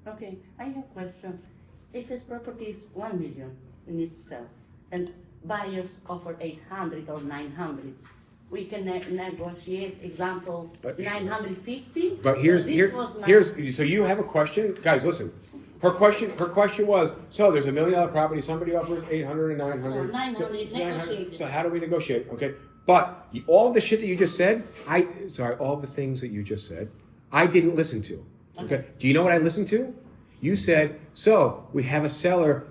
Okay, I have a question. If his property is 1 million, we need to sell, and buyers offer 800 or 900, we can negotiate, example, 950. But so you have a question, guys. Listen, her question was, so there's $1 million property. Somebody offers 800 and 900. No, 900, negotiate. So how do we negotiate? Okay, but all the shit that you just said, all the things that you just said, I didn't listen to. Okay. Do you know what I listened to? You said, so we have a seller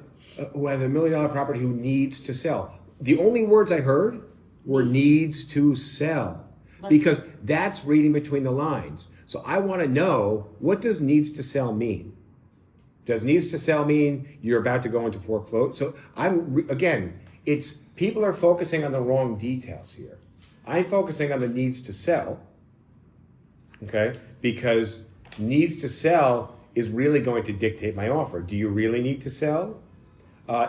who has $1 million property who needs to sell. The only words I heard were needs to sell, because that's reading between the lines. So I want to know, what does needs to sell mean? Does needs to sell mean you're about to go into foreclosure? So it's people are focusing on the wrong details here. I'm focusing on the needs to sell, okay? Because needs to sell is really going to dictate my offer. Do you really need to sell?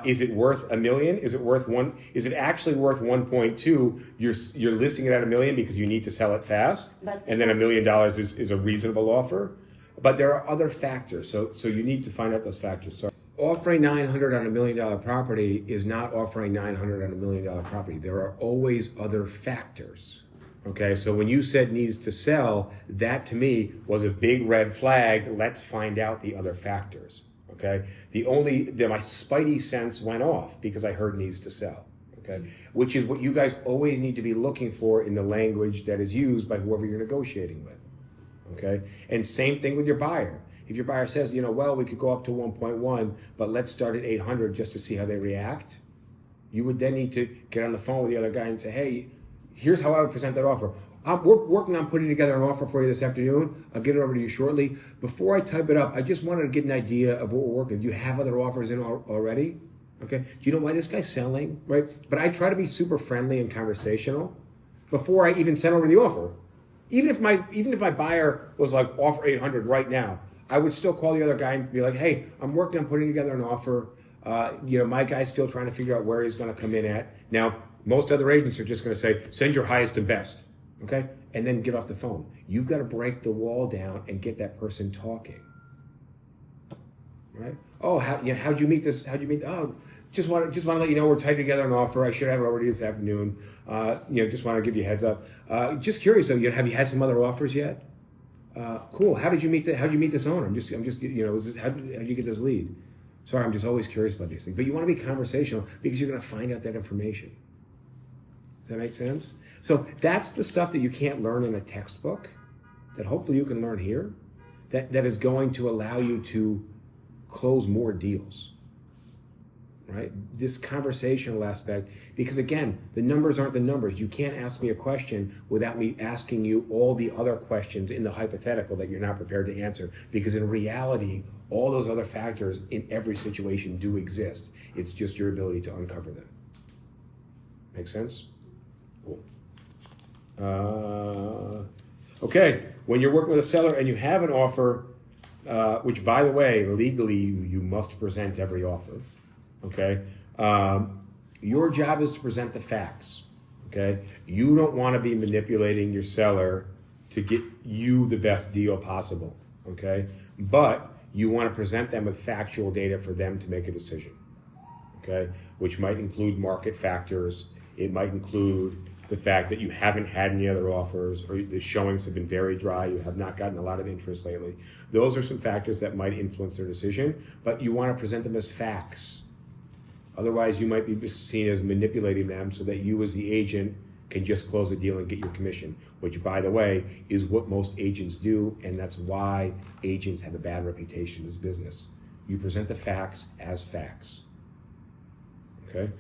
Is it worth $1 million? Is it worth one? Is it actually worth 1.2? You're listing it at $1 million because you need to sell it fast, and then $1 million is a reasonable offer. But there are other factors, so you need to find out those factors. So offering 900 on $1 million property is not offering 900 on $1 million property. There are always other factors. Okay, so when you said needs to sell, that to me was a big red flag. Let's find out the other factors. Okay, my spidey sense went off because I heard needs to sell. Okay, which is what you guys always need to be looking for in the language that is used by whoever you're negotiating with. Okay, and same thing with your buyer. If your buyer says, well, we could go up to 1.1, but let's start at 800 just to see how they react, you would then need to get on the phone with the other guy and say, hey, here's how I would present that offer. We're working on putting together an offer for you this afternoon. I'll get it over to you shortly. Before I type it up, I just wanted to get an idea of what we're working. Do you have other offers in already? Okay. Do you know why this guy's selling? Right. But I try to be super friendly and conversational before I even send over the offer. Even if my buyer was like, offer 800 right now, I would still call the other guy and be like, hey, I'm working on putting together an offer. My guy's still trying to figure out where he's going to come in at. Now, most other agents are just going to say, send your highest and best. Okay, and then get off the phone. You've got to break the wall down and get that person talking. Right? Oh, how'd you meet this? How'd you meet? Oh, just want to let you know we're tied together an offer. I should have it over to you this afternoon. Just want to give you a heads up. Just curious though, have you had some other offers yet? Cool. How'd you meet this owner? How'd you get this lead? Sorry, I'm just always curious about these things. But you want to be conversational because you're going to find out that information. Does that make sense? So that's the stuff that you can't learn in a textbook, that hopefully you can learn here, that is going to allow you to close more deals, right? This conversational aspect, because again, the numbers aren't the numbers. You can't ask me a question without me asking you all the other questions in the hypothetical that you're not prepared to answer, because in reality, all those other factors in every situation do exist. It's just your ability to uncover them. Make sense? Cool. Okay, when you're working with a seller and you have an offer, which by the way, legally you must present every offer, okay? Your job is to present the facts, okay? You don't want to be manipulating your seller to get you the best deal possible, okay? But you want to present them with factual data for them to make a decision, okay? Which might include market factors. It might include the fact that you haven't had any other offers, or the showings have been very dry, you have not gotten a lot of interest lately. Those are some factors that might influence their decision, but you want to present them as facts. Otherwise, you might be seen as manipulating them so that you as the agent can just close a deal and get your commission, which by the way, is what most agents do, and that's why agents have a bad reputation in this business. You present the facts as facts, okay?